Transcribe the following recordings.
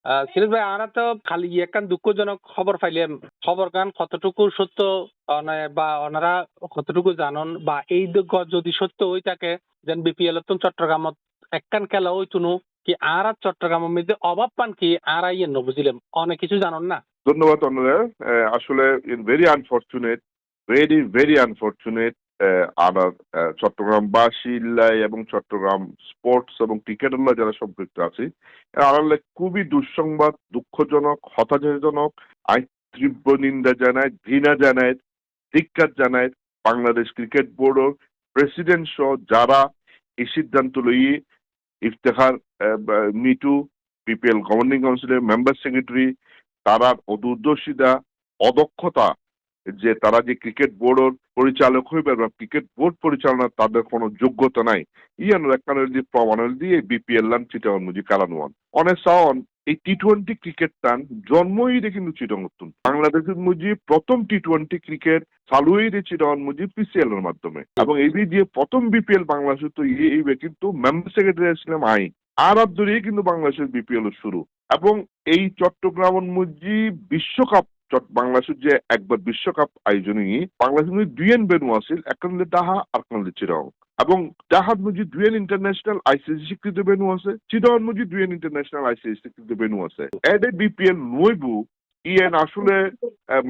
সিরাজ ভাই, আমরা তো খালি একখান দুঃখজনক খবর পাইলাম। খবর কান কতটুকু সত্য, বা ওনারা কতটুকু জানন, বা এই যদি সত্য হয়ে থাকে, যেন বিপিএল তো চট্টগ্রামত একখান খেলা হইতুনু কি আর চট্টগ্রামের মধ্যে অভাব পান কি আর ইয়ে বুঝিলাম অনেক কিছু জানন না। ধন্যবাদ অন্যরা। আসলে very unfortunate, very very unfortunate. আমরা চট্টগ্রামবাসী এবং চট্টগ্রাম স্পোর্টস এবং ক্রিকেটাররা যারা সম্পৃক্ত আছে, আড়ালে খুবই দুঃসংবাদ, দুঃখজনক, হতাশাজনক। আই তীব্র নিন্দা জানায়, ঘৃণা জানায়, ধিক্কার জানায় বাংলাদেশ ক্রিকেট বোর্ডের প্রেসিডেন্ট সহ যারা এই সিদ্ধান্ত লইয়ে ইফতেখার মিটু, বিপিএল গভর্নিং কাউন্সিলের মেম্বার সেক্রেটারি, তারা অদূরদর্শিতা, অদক্ষতা, যে তারা যে ক্রিকেট বোর্ডের পরিচালক হইবে বা ক্রিকেট বোর্ড পরিচালনার তাদের কোনো যোগ্যতা নাই, ইয়ানোর একখানের যে প্রমাণের দিয়ে বিপিএল লান চিটাগং মুজি কালানুয়ান অনেক সাউন। এই টি-20 ক্রিকেট টান জন্মই রে কিন্তু চিটাগং বাংলাদেশের মুজি প্রথম টি-20 ক্রিকেট চালুই রে চিটাগং মুজি পিসিএল এর মাধ্যমে, এবং এই দিয়ে প্রথম বিপিএল বাংলাদেশে তো এইবে কিন্তু মেম্বার সেক্রেটারি ছিলাম আই আর ধরেই কিন্তু বাংলাদেশের বিপিএল এর শুরু। এবং এই চট্টগ্রাম মুজি বিশ্বকাপ বাংলাদেশের যে একবার বিশ্বকাপ আয়োজনই বাংলাদেশের দুইয়েন বেনু আছিল, একখান ডাহা আর খান চিরাং, এবং ডাহাত মুজি দুইয়েন ইন্টারন্যাশনাল আইসিসি স্বীকৃত বেনু আছে, চিরাং মুজি দুইয়েন ইন্টারন্যাশনাল আইসিসি স্বীকৃত বেনু আছে। এডে বিপিএল নইবু ইয়েন আসলে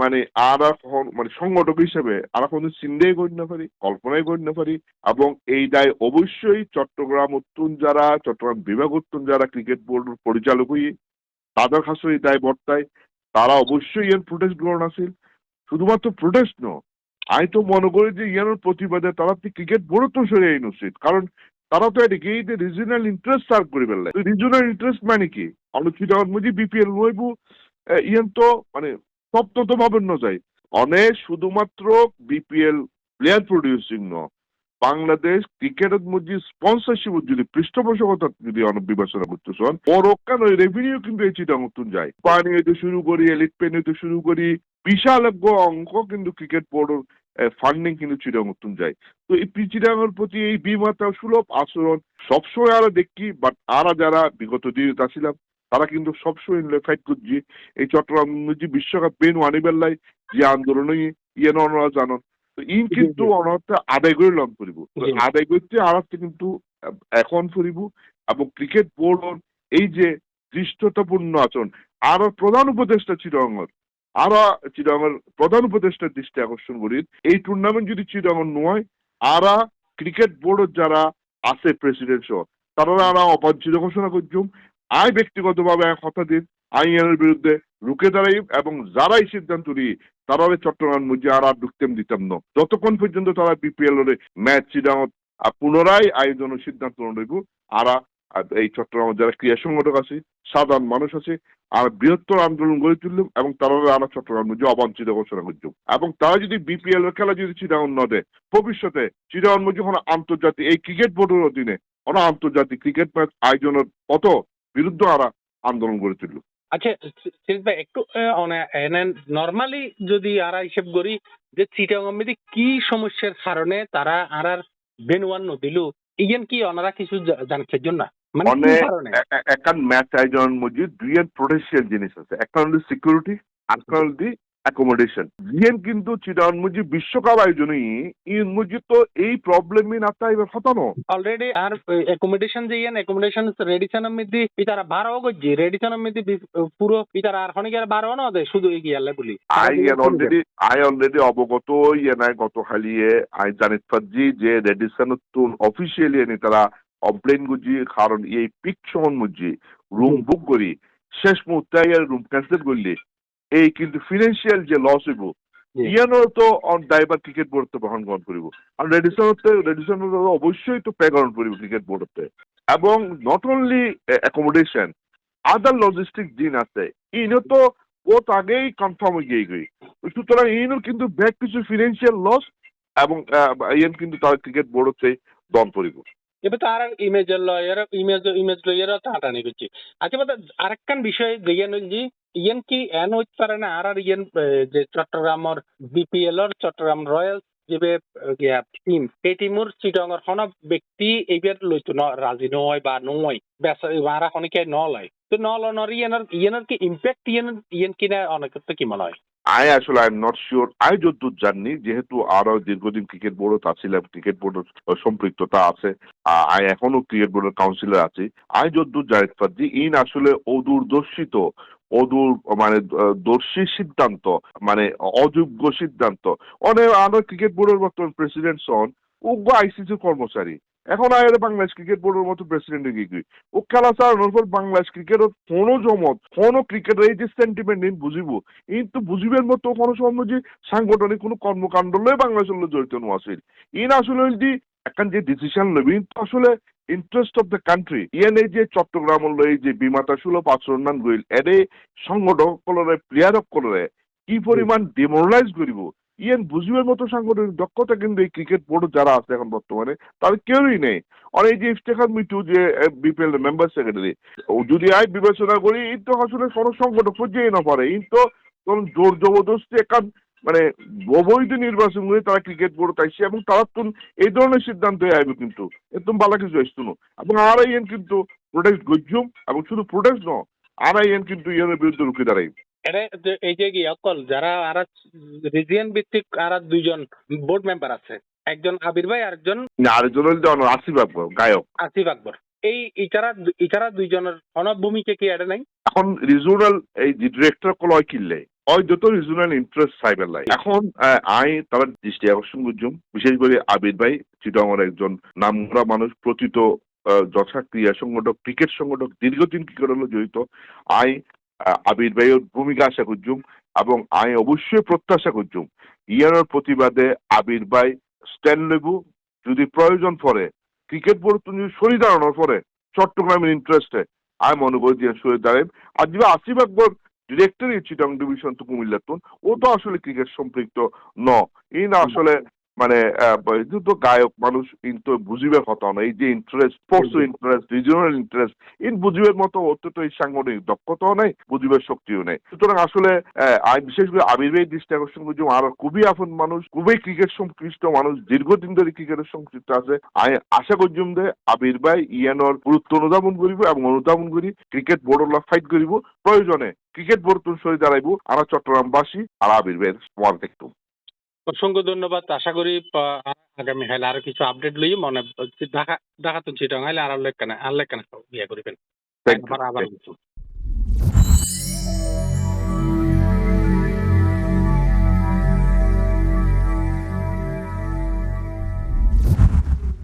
মানে আর মানে সংগঠক হিসেবে আর কোনো চিন্তাই করি না পারি, কল্পনাই করি না পারি। এবং এই দায় অবশ্যই চট্টগ্রাম উত্তন যারা, চট্টগ্রাম বিভাগ উত্তন যারা ক্রিকেট বোর্ড পরিচালক হই তাদের কাছে এই দায় বর্তায়। তারা অবশ্যই এর প্রোটেস্ট গ্রহণ আছে, শুধুমাত্র প্রোটেস্ট ন, আমি তো মনে করি যে ইয়ানোর প্রতিবাদে তারা ক্রিকেট বোর্ড তো সরে আইন উচিত, কারণ তারা তো এদিকে এই যে রিজনাল ইন্টারেস্ট সার্ভ করে ফেললে। রিজনাল ইন্টারেস্ট মানে কি, আমরা চিটাগং মুজি বিপিএল নইবু ইয়ান তো মানে সপ্তত ভাবে ন যায় অনেক, শুধুমাত্র বিপিএল প্লেয়ার প্রডিউসিং ন, বাংলাদেশ ক্রিকেটের মধ্যে স্পন্সরশিপ যদি পৃষ্ঠপোষকতা যদি অনেক বিবেচনা করতেছেন পরকান ওই রেভিনিউ কিন্তু এই চিটা মতন যায়, পানি হইতে শুরু করি, এলিট পেন হইতে শুরু করি, বিশাল এক অঙ্ক কিন্তু ক্রিকেট বোর্ডের ফান্ডিং কিন্তু চিটা মতন যায়। তো এই চিটাঙের প্রতি এই বিমাত্রা সুলভ আচরণ সবসময় আরো দেখি, বাট আরা যারা বিগত দিনে ছিলাম তারা কিন্তু সবসময় ফাইট করছি এই চট্টগ্রাম যে বিশ্বকাপ বেনু আনিবেল্লাই যে আন্দোলন ইয়ে নরা জানন। ইন কিন্তু অনর্থে আদায় করে লং করিব, আদায় করতে আরাতে কিন্তু এখন করিব। এবং ক্রিকেট বোর্ড এই যে দৃষ্টতাপূর্ণ আচরণ আর প্রধান উপদেষ্টা চিটাগংর, আর চিটাগংর প্রধান উপদেষ্টার দৃষ্টি আকর্ষণ করি, এই টুর্নামেন্ট যদি চিটাগং নয় আরা ক্রিকেট বোর্ডের যারা আছে প্রেসিডেন্ট সহ তারা আরা অবাঞ্ছিত ঘোষণা করছুম। আই ব্যক্তিগতভাবে কথা দিন আইনের বিরুদ্ধে রুখে দাঁড়াই, এবং যারাই সিদ্ধান্ত নিই তারা চট্টগ্রাম মুজি আর ঢুকতেম দিতাম না যতক্ষণ পর্যন্ত তারা বিপিএল ম্যাচ চিটাগং পুনরায় আয়োজনের সিদ্ধান্ত রইব। আর এই চট্টগ্রামের যারা ক্রীড়া সংগঠক আছে, সাধারণ মানুষ আছে, আর বৃহত্তর আন্দোলন গড়ে তুললাম, এবং তারা আমরা চট্টগ্রাম মুজি অবাঞ্ছিত ঘোষণা করছুম। এবং তারা যদি বিপিএল এর খেলা যদি চিটাগং ন দেয়, ভবিষ্যতে চিটাগং মুজি কোনো আন্তর্জাতিক এই ক্রিকেট বোর্ডের অধীনে কোনো আন্তর্জাতিক ক্রিকেট ম্যাচ আয়োজনের কত বিরুদ্ধে আরা আন্দোলন গড়ে তুলল। আচ্ছা সিরিজ ভাই, একটু নর্মালি যদি আরা হিসেব করি যে চিটাগং মধ্যে কি সমস্যার কারণে তারা আর বেনুয়ান নদিল, ইগেন কি ওনারা কিছু জানতে জন্য মানে একটা ম্যাচ আয়োজন মধ্যে দুই প্রোটেকশন জিনিস আছে, একটা হলো সিকিউরিটি আর একটা হলো অ্যাকোমোডেশন। জিএন কিন্তু চিটাগং মুজি বিশ্বকাপ আয়োজনই ইন মুজি তো এই প্রবলেমই না তাই হতানো অলরেডি আর অ্যাকোমোডেশন যেন অ্যাকোমোডেশন রেডিশনের মধ্যে ইতারা 12 গজি রেডিশনের মধ্যে পুরো ইতারা আর খনিকের 12 না দে শুধু এগিয়ালে বলি আই অলরেডি অবগত ইয়ে নাই গত খালিয়ে আই জানিত পারজি যে রেডিশন তো অফিসিয়ালি এনে তারা কমপ্লেন গুজি, কারণ এই পিক সমন মুজি রুম বুক করি শেষ মুহূর্তে রুম ক্যান্সেল করলি এই কিন্তু ফিনান্সিয়াল যে লস হইব ইয়ানো তো অন ড্রাইভার ক্রিকেট বোর্ড তো বহন গ্রহণ করিব, আর রেডিশন অবশ্যই তো পে গ্রহণ করিব ক্রিকেট বোর্ডতে। এবং not only accommodation, other logistic দিন আছে ইনো তো বহুত আগেই কনফার্ম হয়ে গিয়ে গই, সুতরাং ইনো কিন্তু ব্যাক কিছু ফিনান্সিয়াল লস, এবং ইয়ান কিন্তু তার ক্রিকেট বোর্ডতে দন করিব। এবার তো আর ইমেজ লইয়ারও টাটানি করছি। আচ্ছা বাদ আরেকখান বিষয় যেন যে ইয়েন কি এন হইতে পারে না আর ইয়েন যে চট্টগ্রামের বিপিএল চট্টগ্রাম রয়্যালস যে টিম এই টিমর চিটংর হন ব্যক্তি এইবার লইতো রাজি নয় বা নয় বেসা মারা অনেকে নলয় তো নলনর ইয়ানোর কি ইম্প্যাক্ট ইয়ান কিনা অনেক কি মনে হয় আসলে আই এম নট শিওর। যতদূর জানি, যেহেতু আরো দীর্ঘদিন ক্রিকেট বোর্ডে আছিলাম, ক্রিকেট বোর্ডের সম্পৃক্ততা আছে, এখনো ক্রিকেট বোর্ডের কাউন্সিলর আছি। যতদূর জানতে পারছি ইন আসলে অদূরদর্শিত অদূর মানে দর্শী সিদ্ধান্ত, মানে অযোগ্য সিদ্ধান্ত। অনেক আরো ক্রিকেট বোর্ডের বর্তমান প্রেসিডেন্ট সন উগ্র আইসিসির কর্মচারী। এখন আয়ের বাংলাদেশ ক্রিকেট বোর্ডের মতো প্রেসিডেন্ট কি ও খেলা চালানোর পর বাংলাদেশ ক্রিকেটের কোনো জমত কোনো ক্রিকেটের এই যে সেন্টিমেন্ট ইন বুঝিব কিন্তু বুঝিবের মতো কোনো সময় যে সাংগঠনিক কোনো কর্মকাণ্ড লয়ে বাংলাদেশের জড়িত আছে ইন আসলে যদি এখন যে ডিসিশন লবি আসলে ইন্টারেস্ট অফ দ্য কান্ট্রি ইয়ান এই যে চট্টগ্রাম এই যে বিমাতা 16-5 রান গইল এরে সংগঠক কলরে প্লেয়ার কলরে কি পরিমাণ ডিমোরালাইজ করিব ইয়ান বুঝিবের মতো সাংগঠনিক দক্ষতা কিন্তু এই ক্রিকেট বোর্ড যারা আছে এখন বর্তমানে তার কেউই নেই। আর এই যে ইফতেখার মিটু যে বিপিএল মেম্বার সেক্রেটারি যদি বিবেচনা করি এই তো আসলে কোনো সংগঠক পর্যায়ে না পারে এই তো জোর জবরদস্তি একান মানে অবৈধ নির্বাচন করে তারা ক্রিকেট বোর্ড চাইছে এবং তারা তো এই ধরনের সিদ্ধান্ত আইবে কিন্তু একদম ভালো কিছু আসতো না এবং আরআইএন কিন্তু প্রোটেক্ট গজ্জুম এবং শুধু প্রোটেক্ট ন আরআইএন কিন্তু ইয়ের বিরুদ্ধে রুখে দাঁড়াই। এই যে কি অকল যারা আর রিজিয়ন ভিত্তিক আর দুইজন বোর্ড মেম্বার আছে একজন আবির ভাই আরেকজন আসিফ আকবর গায়ক। আসিফ আকবর এই ইতারা দুইজনের ভূমিকা কি এটা নাই এখন রিজনাল এই ডিরেক্টর কলয় কিনলে ওই যত রিজনাল ইন্টারেস্ট সাইবার লাই এখন তারা দৃষ্টি আকর্ষণ করছুম বিশেষ করে আবির ভাই চিটাগংয়ের একজন নামকরা মানুষ প্রচিত যথা ক্রীড়া সংগঠক ক্রিকেট সংগঠক দীর্ঘদিন ক্রিকেটের জড়িত আবির ভাইয়ের ভূমিকা আশা করছুম এবং অবশ্যই প্রত্যাশা করছুম ইয়ানোর প্রতিবাদে আবির ভাই স্ট্যান্ড লেবু যদি প্রয়োজন পড়ে ক্রিকেট বোর্ড তুমি সরি দাঁড়ানোর পরে চট্টগ্রামের ইন্টারেস্টে মনে করি যে সরে দাঁড়াই আর যে আসিফ আকবর ডিরেক্টর চিটাং ডিভিশন তো কুমিল্লার ও তো আসলে ক্রিকেট সম্পৃক্ত ন এই না আসলে মানে তো গায়ক মানুষ কিন্তু বুঝিবার কথা না এই যে interest sports interest regional interest in বুঝিবার মতো অত্যন্ত এই সাংগঠনিক দক্ষতাও নেই বুঝিবার শক্তিও নেই। সুতরাং আসলে বিশেষ করে আবির ভাই দৃষ্টি আকর্ষণ করছি আর খুবই আপন মানুষ খুবই ক্রিকেট সংশ্লিষ্ট মানুষ দীর্ঘদিন ধরে ক্রিকেটের সংশ্লিষ্ট আছে আশা করছুম যে আবির ভাই ইয়ানোর গুরুত্ব অনুধাবন করিব এবং অনুধাবন করি ক্রিকেট বোর্ড ফাইট করিব প্রয়োজনে ক্রিকেট বোর্ড সরে দাঁড়াইব আর চট্টগ্রামবাসী আর আবির ভাইয়ের সবার দেখত। অসংখ্য ধন্যবাদ আশা করি আগামী হেলে আরো কিছু আপডেট লই মনে ঢাকা তো চিটাং হাইলে আর লেখা ইয়া করিবেন আবার